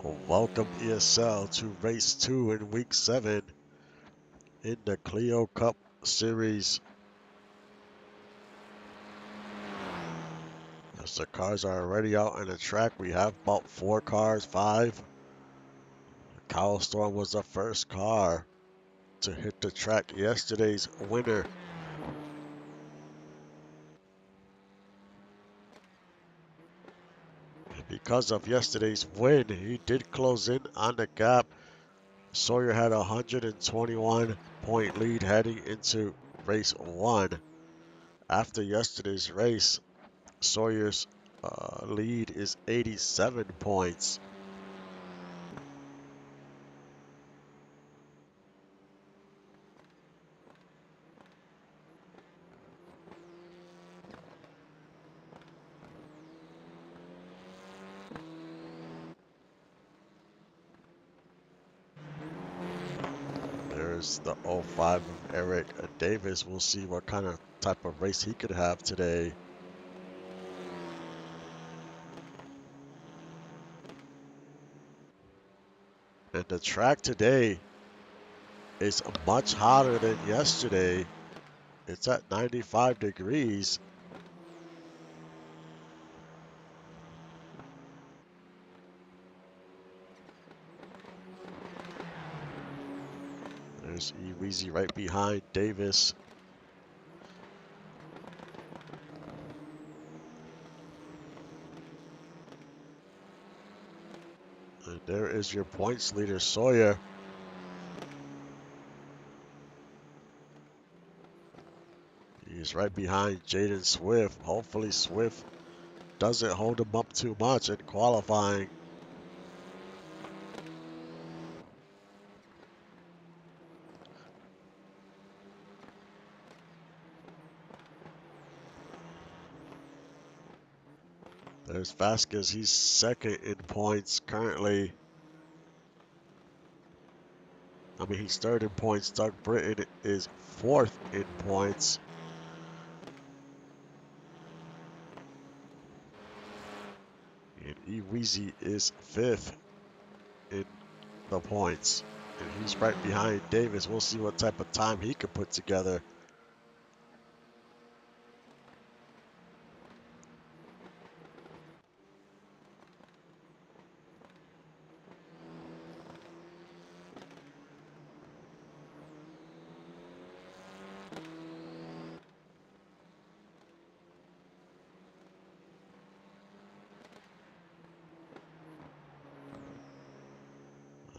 Welcome ESL to race 2 in week 7 in the Clio Cup Series. As the cars are already out on the track, we have about 4 cars, 5. Cowl Storm was the first car to hit the track, yesterday's winner. Because of yesterday's win, he did close in on the gap. Sawyer had a 121-point lead heading into race 1. After yesterday's race, Sawyer's lead is 87 points. There's the 05 of Eric Davis. We'll see what kind of type of race he could have today. And the track today is much hotter than yesterday. It's at 95 degrees. There's Eweezy right behind Davis. And there is your points leader, Sawyer. He's right behind Jaden Swift. Hopefully Swift doesn't hold him up too much in qualifying. There's Vasquez. He's second in points currently. He's third in points. Doug Britton is fourth in points. And Eweezy is fifth in the points. And he's right behind Davis. We'll see what type of time he could put together.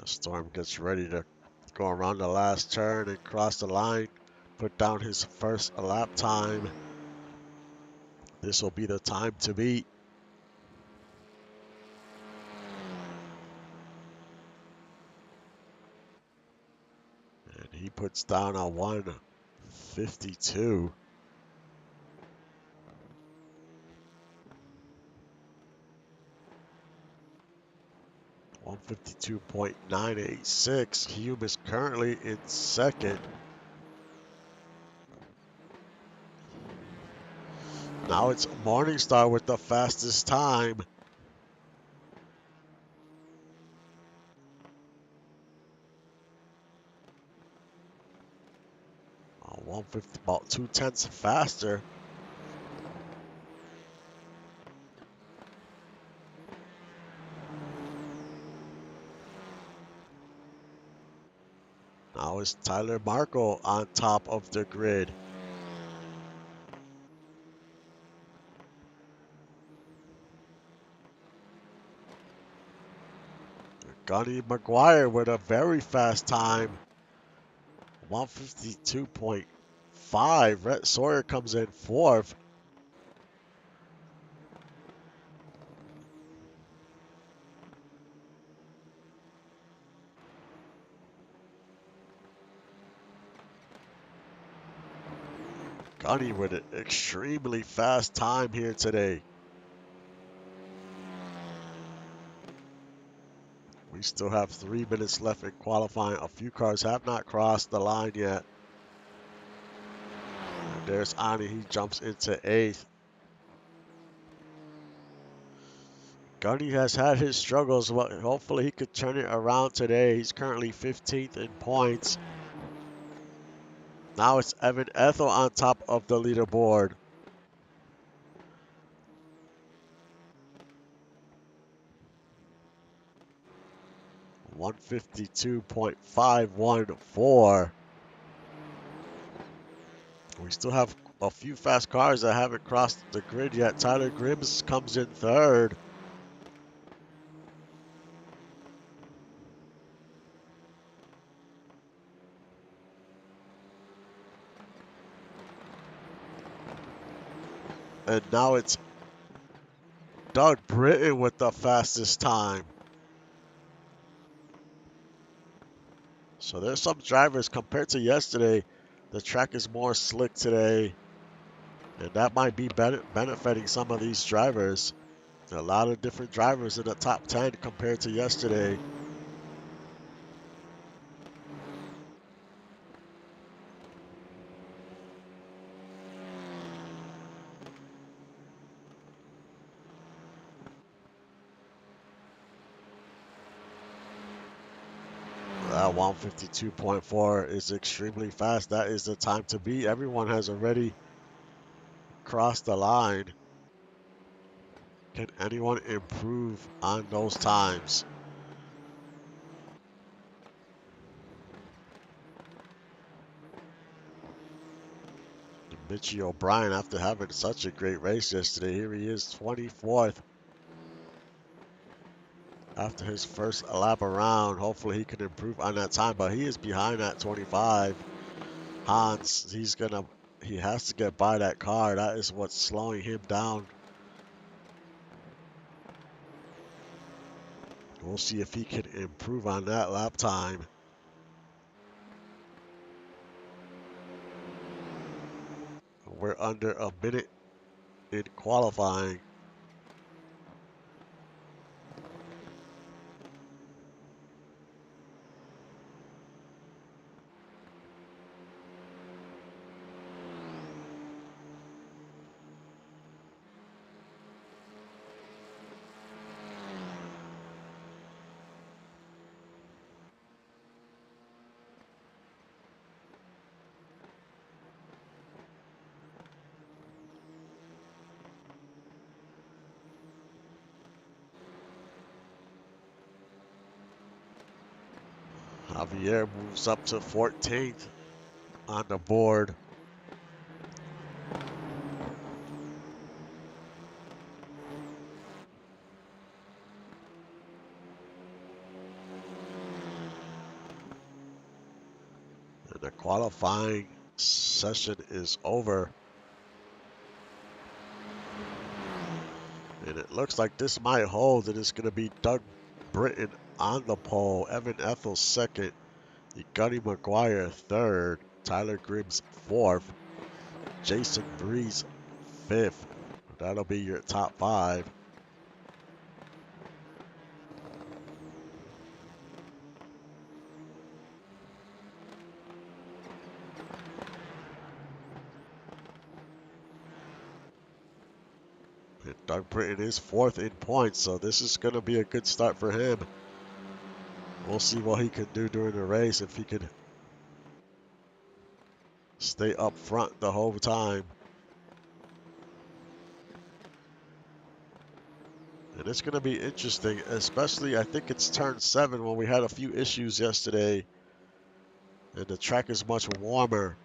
Storm gets ready to go around the last turn and cross the line, put down his first lap time. This will be the time to beat. And he puts down a 152. 152.986. Hume is currently in second. Now it's Morningstar with the fastest time. , 150, about 2/10 faster. Now it's Tyler Marco on top of the grid. Gunny McGuire with a very fast time. 152.5. Rhett Sawyer comes in fourth. Gunny with an extremely fast time here today. We still have 3 minutes left in qualifying. A few cars have not crossed the line yet. And there's Ani. He jumps into eighth. Gunny has had his struggles, but hopefully he could turn it around today. He's currently 15th in points. Now it's Evan Ethel on top of the leaderboard. $152.514. We still have a few fast cars that haven't crossed the grid yet. Tyler Gribbs comes in third. And now it's Doug Britton with the fastest time. So there's some drivers compared to yesterday. The track is more slick today. And that might be benefiting some of these drivers. A lot of different drivers in the top 10 compared to yesterday. That 152.4 is extremely fast. That is the time to beat. Everyone has already crossed the line. Can anyone improve on those times? Mitchie O'Brien, after having such a great race yesterday, here he is 24th after his first lap around. Hopefully he can improve on that time, but he is behind at 25. Hans, he has to get by that car. That is what's slowing him down. We'll see if he can improve on that lap time. We're under a minute in qualifying. Javier moves up to 14th on the board. And the qualifying session is over. And it looks like this might hold, and it's going to be Doug Britton on the pole, Evan Ethel second, Gunny McGuire third, Tyler Gribbs fourth, Jason Breeze fifth. That'll be your top five. And Doug Britton is fourth in points, so this is going to be a good start for him. We'll see what he can do during the race, if he can stay up front the whole time. And it's going to be interesting, especially I think it's turn 7 when we had a few issues yesterday. And the track is much warmer.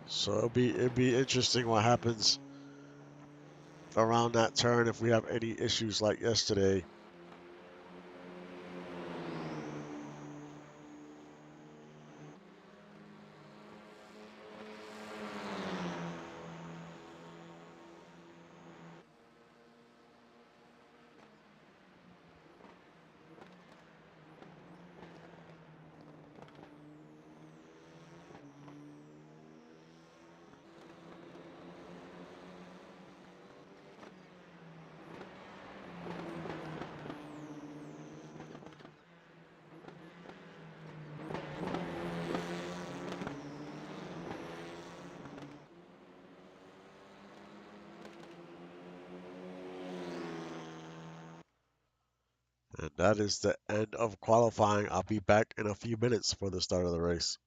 So it'd be interesting what happens around that turn if we have any issues like yesterday. And that is the end of qualifying. I'll be back in a few minutes for the start of the race.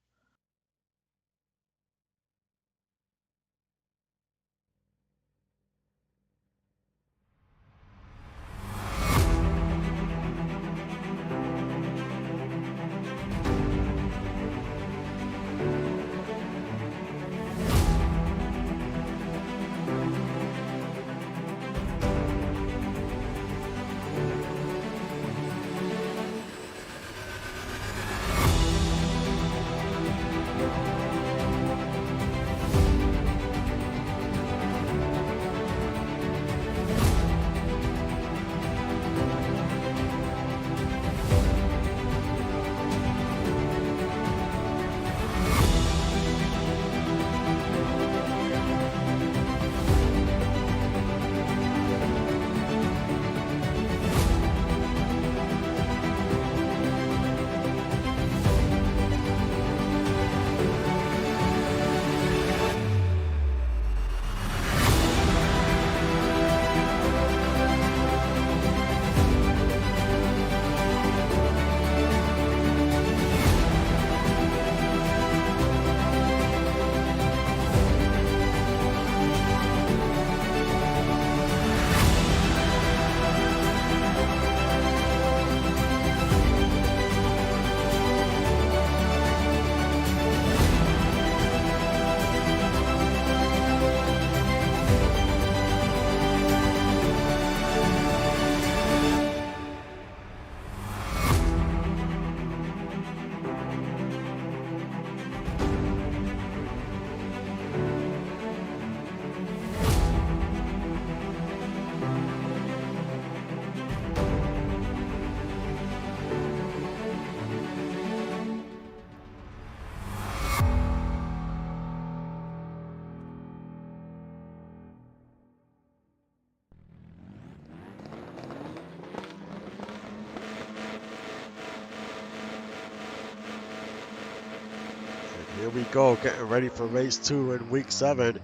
Here we go, getting ready for race 2 in week 7.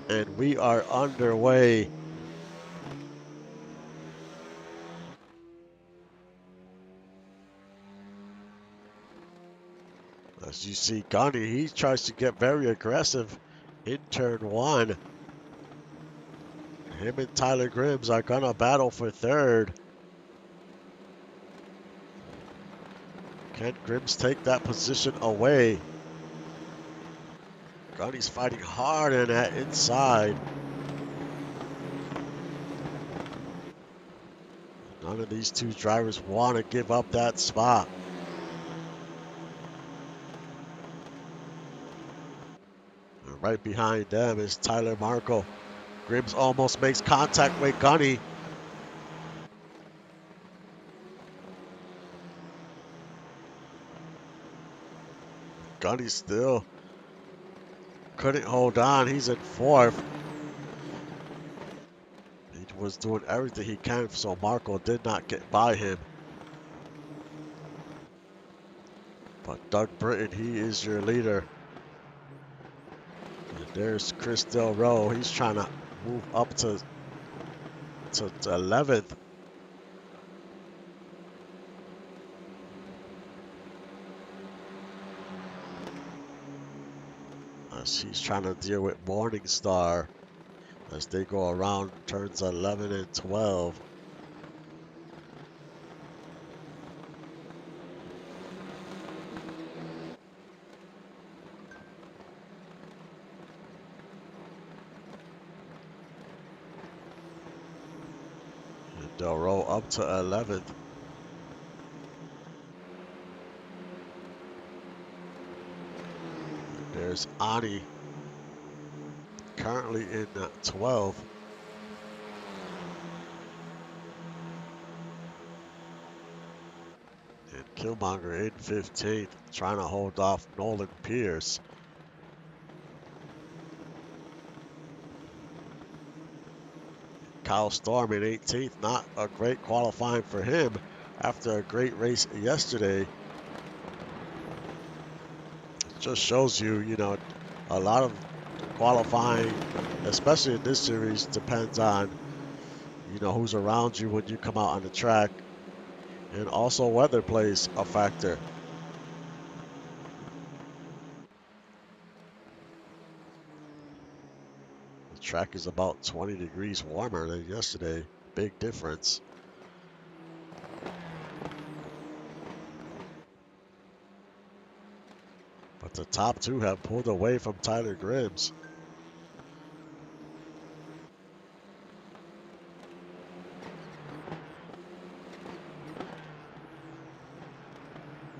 And we are underway. As you see, Gunny, he tries to get very aggressive in turn 1. Him and Tyler Grims are gonna battle for third. Can Grims take that position away? Gunny's fighting hard in that inside. None of these two drivers want to give up that spot. And right behind them is Tyler Marco. Grims almost makes contact with Gunny. Gunny still couldn't hold on. He's in 4th. He was doing everything he can, so Marco did not get by him. But Doug Britton, he is your leader. And there's Chris Del Rio. He's trying to move up to 11th. As he's trying to deal with Morningstar as they go around turns 11 and 12. And Del Rio up to 11th. There's Ani, currently in 12th. And Killmonger in 15th, trying to hold off Nolan Pierce. Kyle Storm in 18th, not a great qualifying for him after a great race yesterday. Just shows you, you know, a lot of qualifying, especially in this series, depends on, you know, who's around you when you come out on the track. And also weather plays a factor. The track is about 20 degrees warmer than yesterday. Big difference. But the top two have pulled away from Tyler Grims.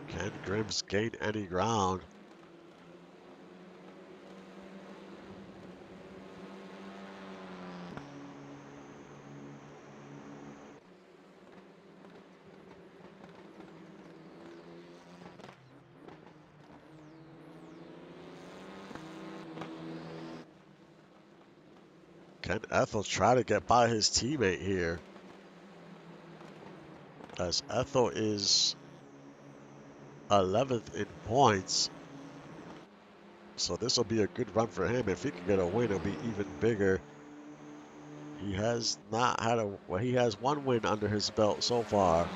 Can Grims gain any ground? Can Ethel try to get by his teammate here? As Ethel is 11th in points. So this will be a good run for him. If he can get a win, it'll be even bigger. He has not had a, well, he has one win under his belt so far.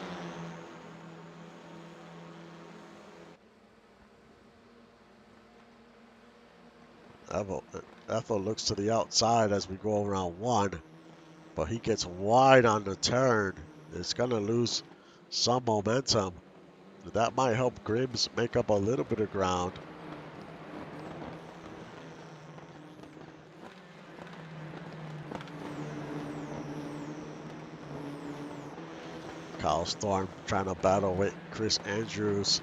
Ethel looks to the outside as we go around one, but he gets wide on the turn. It's going to lose some momentum. That might help Grims make up a little bit of ground. Kyle Storm trying to battle with Chris Andrews.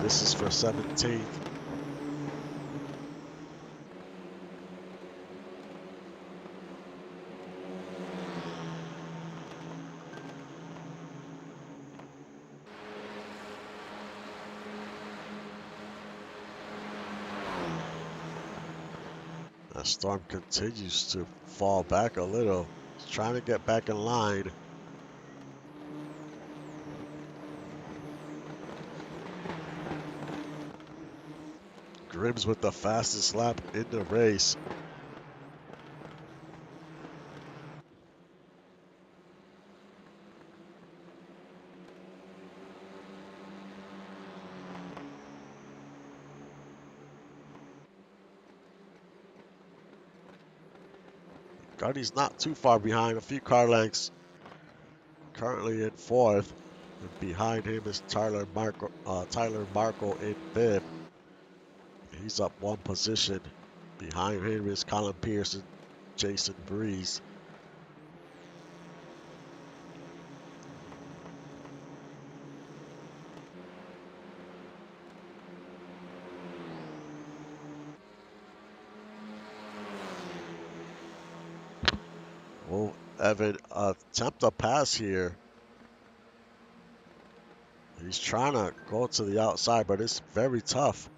This is for 17th. Storm continues to fall back a little. He's trying to get back in line. Grims with the fastest lap in the race. Gunny's not too far behind, a few car lengths. Currently in 4th. And behind him is Tyler Markle in 5th. He's up one position. Behind him is Colin Pearson, Jason Breeze. Will Evan attempt a pass here? He's trying to go to the outside, but it's very tough.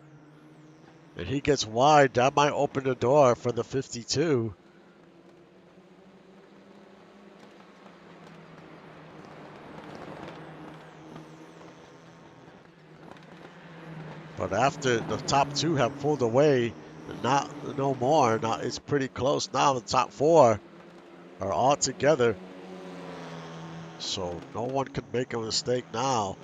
And he gets wide. That might open the door for the 52. But after the top two have pulled away, no more. Now it's pretty close. Now the top four are all together. So no one can make a mistake now.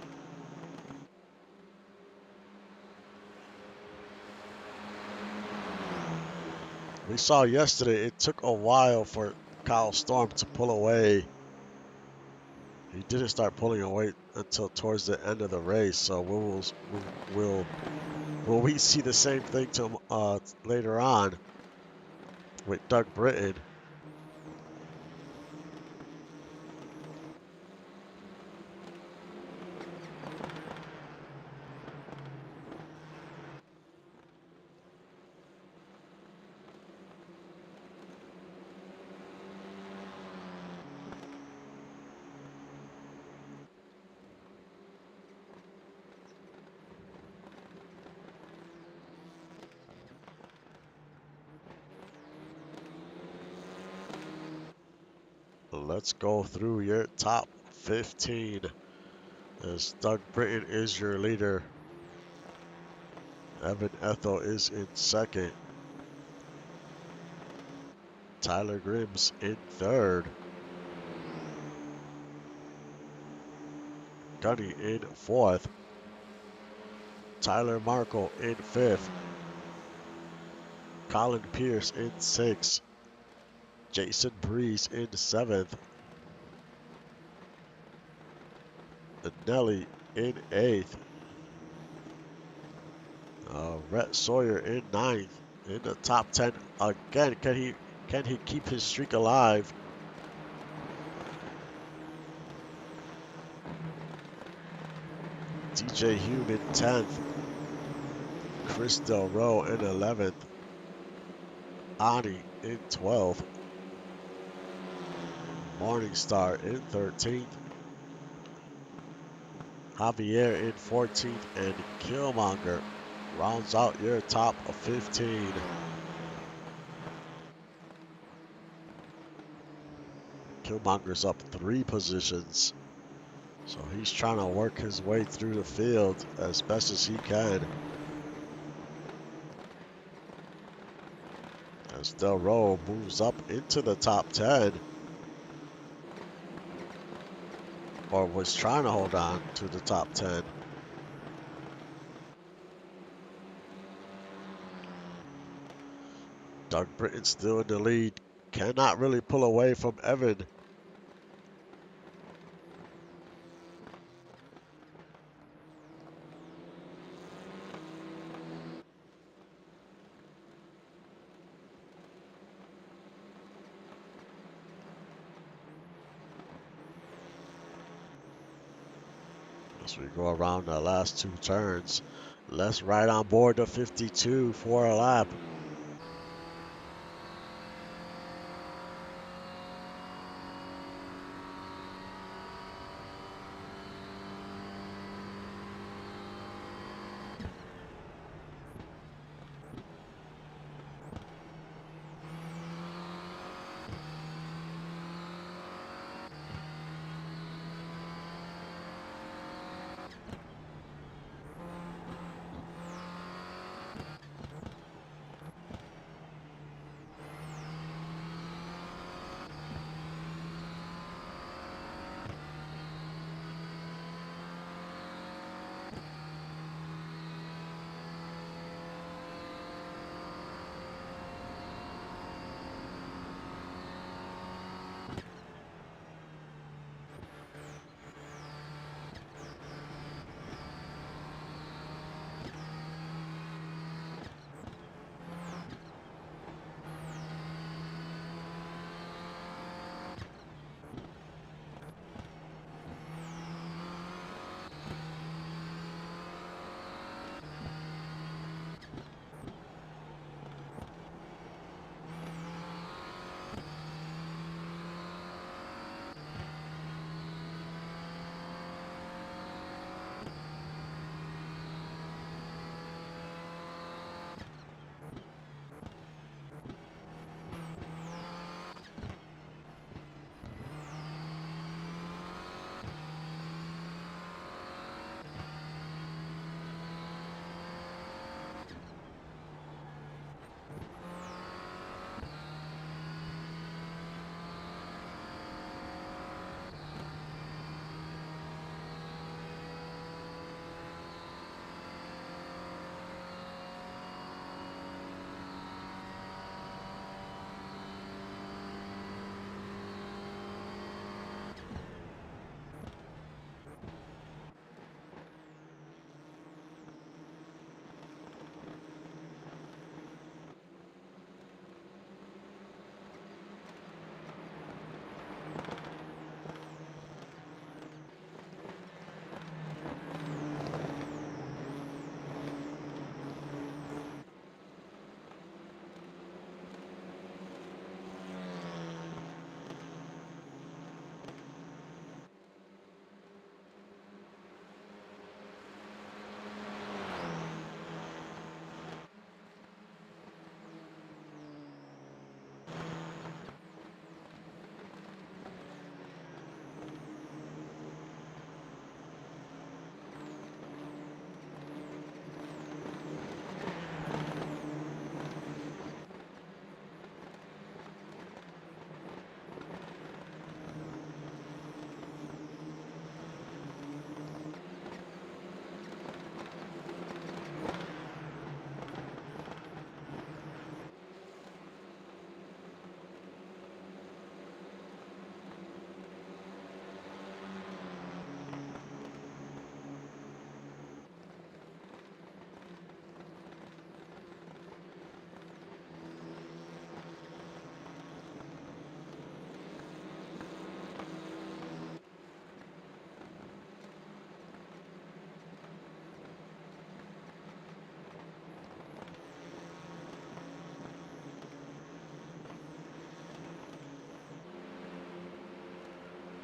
We saw yesterday it took a while for Kyle Storm to pull away. He didn't start pulling away until towards the end of the race. So will we see the same thing later on with Doug Britton? Let's go through your top 15 as Doug Britton is your leader. Evan Ethel is in 2nd. Tyler Grims in 3rd. Gunny in fourth. Tyler Markle in fifth. Colin Pierce in sixth. Jason Breeze in seventh. Nelly in eighth. Rhett Sawyer in ninth. In the top 10 again. Can he keep his streak alive? DJ Hume in 10th. Chris Del Roe in 11th. Ani in 12th. Morningstar in 13th. Javier in 14th. And Killmonger rounds out your top of 15. Killmonger's up 3 positions. So he's trying to work his way through the field as best as he can. As Del Roe moves up into the top 10. Or was trying to hold on to the top 10. Doug Britton still in the lead. Cannot really pull away from Evan. As we go around the last 2 turns. Let's ride on board the 52 for a lap.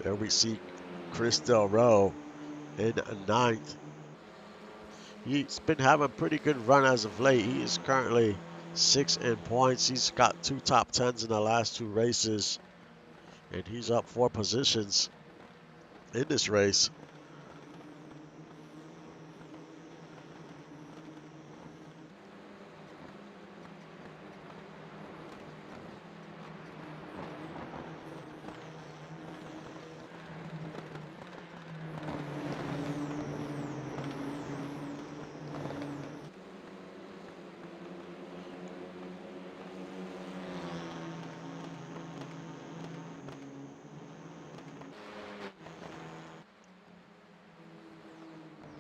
There we see Chris Del Roe in ninth. He's been having a pretty good run as of late. He is currently 6th in points. He's got 2 top 10s in the last 2 races, and he's up 4 positions in this race.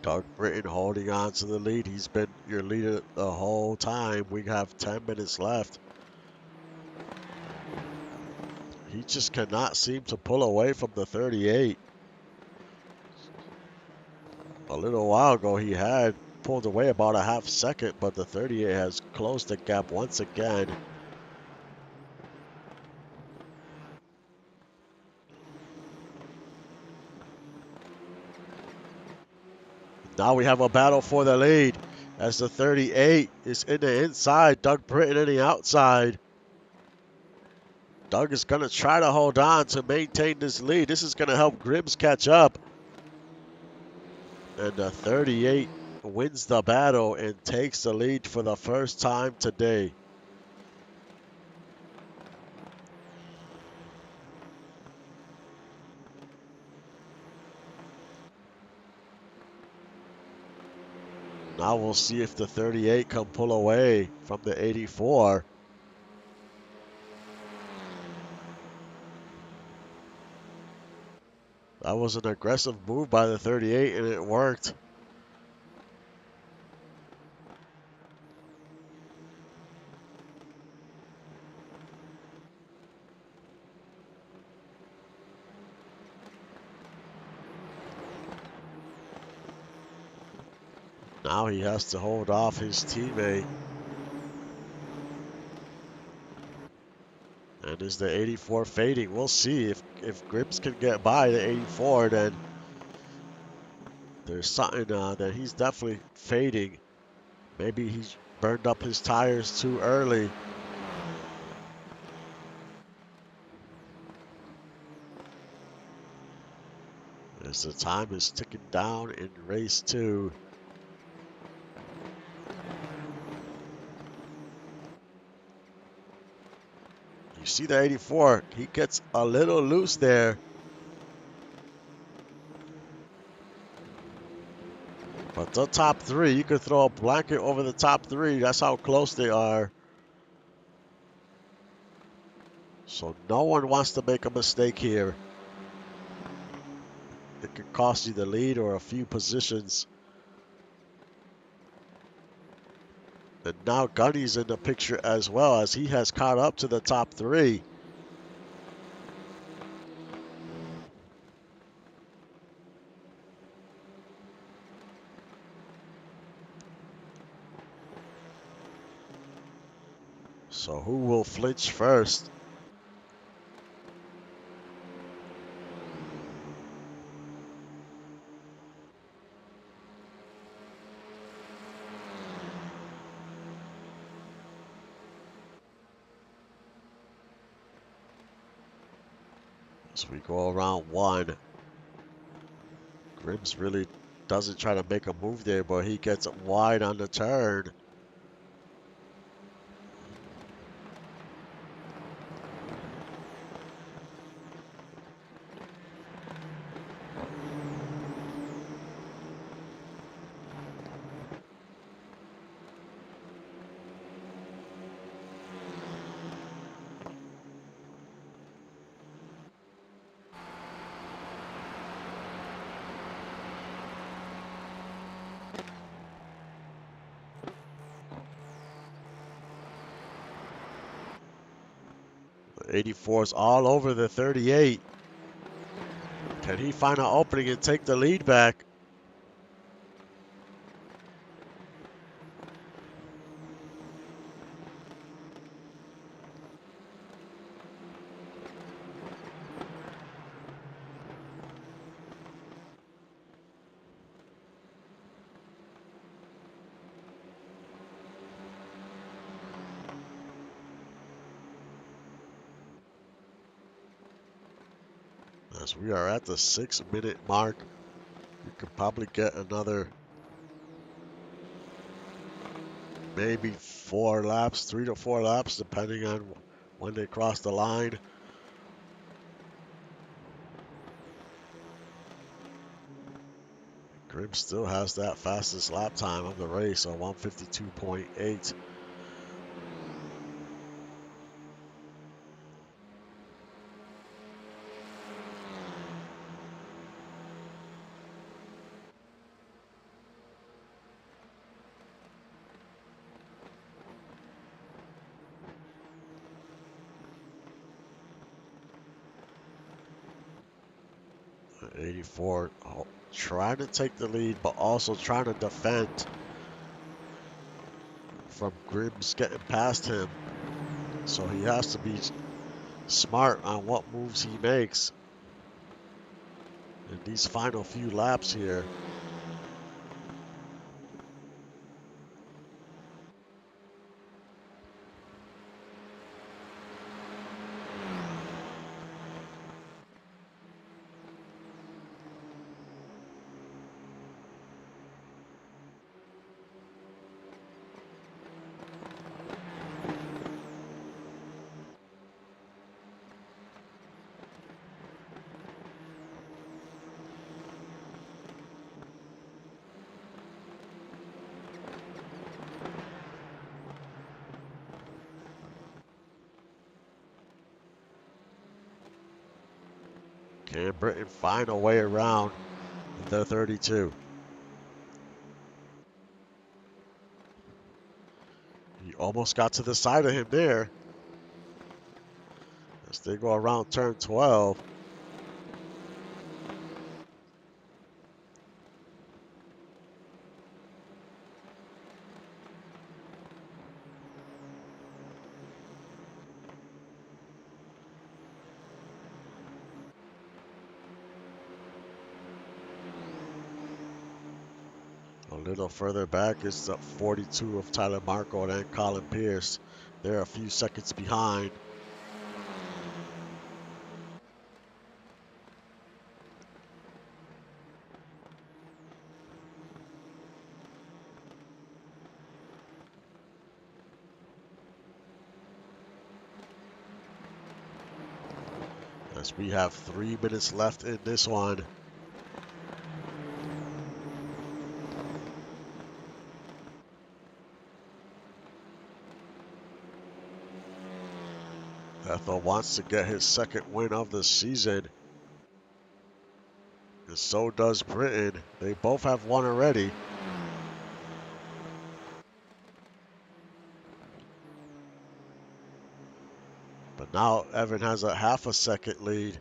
Doug Britton holding on to the lead. He's been your leader the whole time. We have 10 minutes left. He just cannot seem to pull away from the 38. A little while ago, he had pulled away about a half second, but the 38 has closed the gap once again. Now we have a battle for the lead as the 38 is in the inside, Doug Britton in the outside. Doug is going to try to hold on to maintain this lead. This is going to help Gribbs catch up. And the 38 wins the battle and takes the lead for the first time today. Now we'll see if the 38 can pull away from the 84. That was an aggressive move by the 38, and it worked. Now he has to hold off his teammate. And is the 84 fading? We'll see. If Gribbs can get by the 84, then there's something that he's definitely fading. Maybe he's burned up his tires too early. As the time is ticking down in race 2. You see the 84, he gets a little loose there. But the top 3, you could throw a blanket over the top 3. That's how close they are. So no one wants to make a mistake here. It could cost you the lead or a few positions. And now Gunny's in the picture as well, as he has caught up to the top 3. So who will flinch first? As we go around 1. Gribbs really doesn't try to make a move there, but he gets wide on the turn. The 84 is all over the 38. Can he find an opening and take the lead back? As we are at the 6-minute mark, we could probably get another maybe 4 laps, 3 to 4 laps, depending on when they cross the line. Grimm still has that fastest lap time of the race, a 152.8. 84, trying to take the lead, but also trying to defend from Grimm's getting past him. So he has to be smart on what moves he makes in these final few laps here. Can Britain find a way around the 32? He almost got to the side of him there. As they go around turn 12. A little further back is the 42 of Tyler Marco and Colin Pierce. They're a few seconds behind. As we have 3 minutes left in this one. Ethel wants to get his second win of the season. And so does Britain. They both have won already. But now Evan has a half a second lead.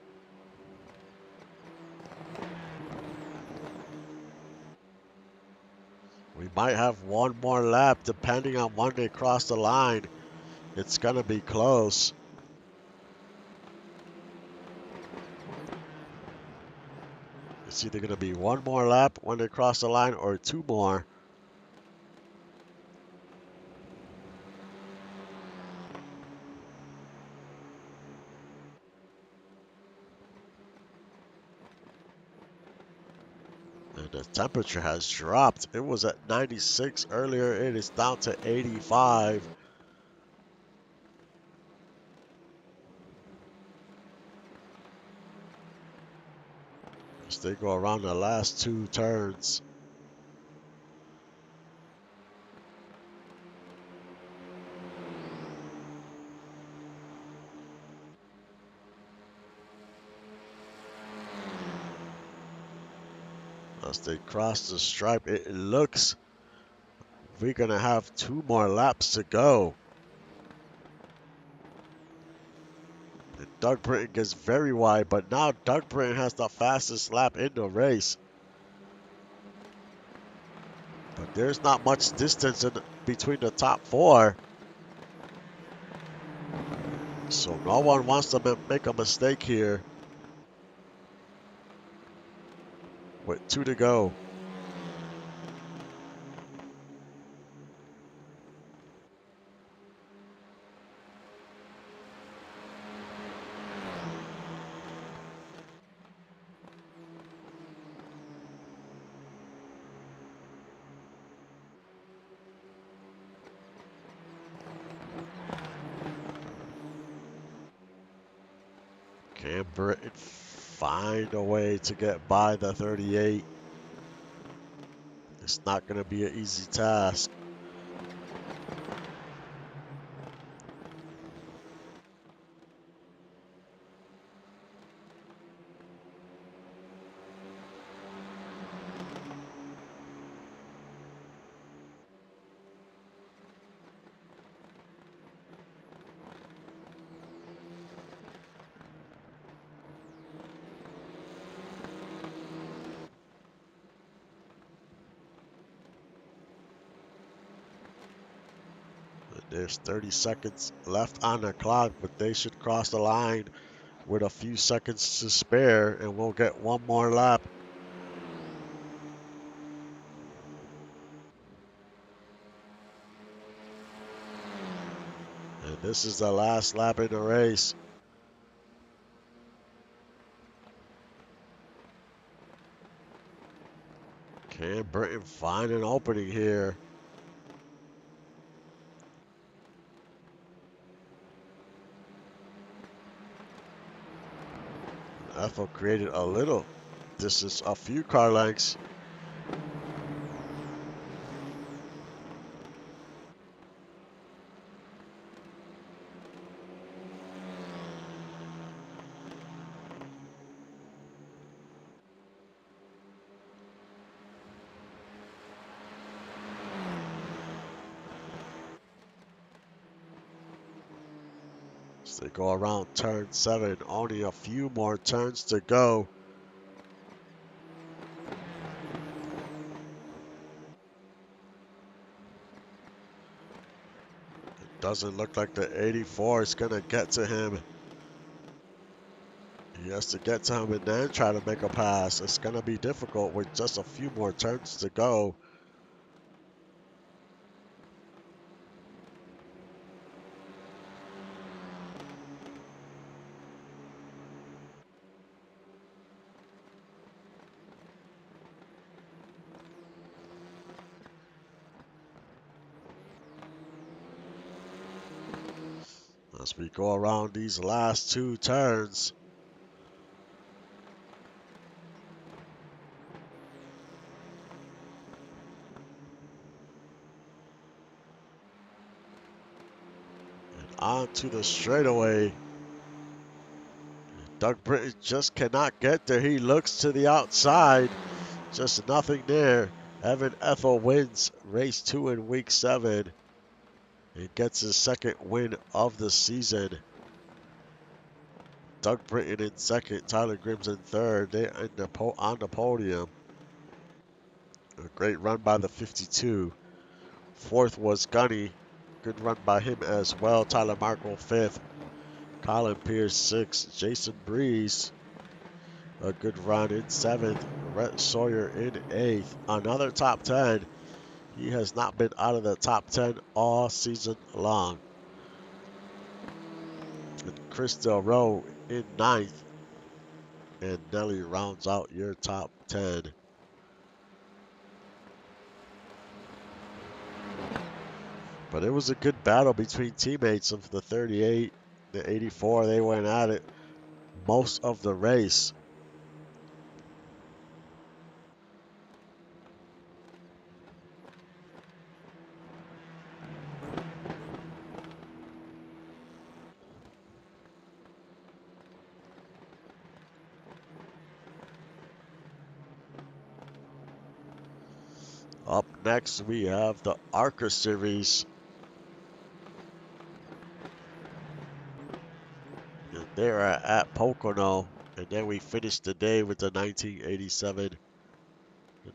We might have one more lap depending on when they cross the line. It's going to be close. It's either going to be one more lap when they cross the line or 2 more. And the temperature has dropped. It was at 96 earlier. It is down to 85. As they go around the last 2 turns. As they cross the stripe, it looks we're going to have 2 more laps to go. And Doug Britton gets very wide, but now Doug Britton has the fastest lap in the race. But there's not much distance between the top 4. So no one wants to make a mistake here. With 2 to go. Can Britain find a way to get by the 38? It's not going to be an easy task. There's 30 seconds left on the clock, but they should cross the line with a few seconds to spare, and we'll get one more lap. And this is the last lap in the race. Can Britain find an opening here? Ethel created a little distance, a few car lengths. As they go around turn 7, only a few more turns to go. It doesn't look like the 84 is going to get to him. He has to get to him and then try to make a pass. It's going to be difficult with just a few more turns to go. As we go around these last two turns. And on to the straightaway. Doug Britton just cannot get there. He looks to the outside. Just nothing there. Evan Ethel wins race 2 in week 7. He gets his second win of the season. Doug Britton in second, Tyler Grims in third. They on the podium. A great run by the 52. Fourth was Gunny. Good run by him as well. Tyler Markle fifth. Colin Pierce sixth. Jason Breeze, a good run in seventh. Rhett Sawyer in eighth. Another top 10. He has not been out of the top 10 all season long. And Chris Del Roe in ninth. And Nelly rounds out your top 10. But it was a good battle between teammates of the 38, the 84. They went at it most of the race. Up next, we have the ARCA Series. And they're at Pocono. And then we finish the day with the 1987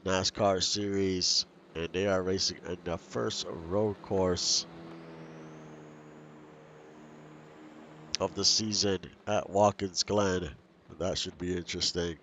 NASCAR Series. And they are racing in the first road course of the season at Watkins Glen. That should be interesting.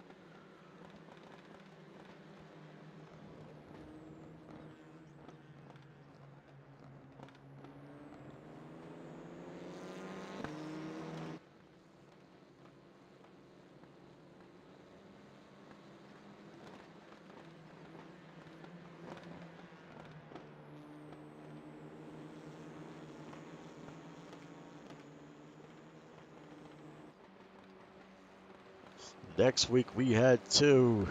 Next week we head to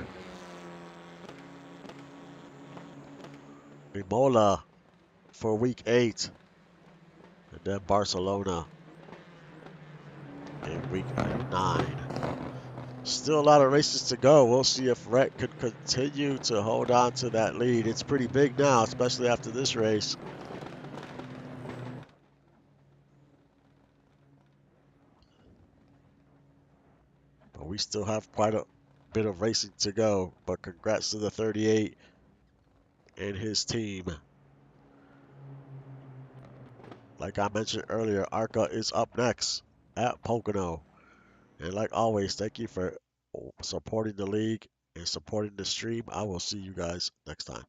Imola for week 8, and then Barcelona in week 9. Still a lot of races to go. We'll see if Rhett can continue to hold on to that lead. It's pretty big now, especially after this race. But we still have quite a bit of racing to go. But congrats to the 38 and his team. Like I mentioned earlier, ARCA is up next at Pocono. And like always, thank you for supporting the league and supporting the stream. I will see you guys next time.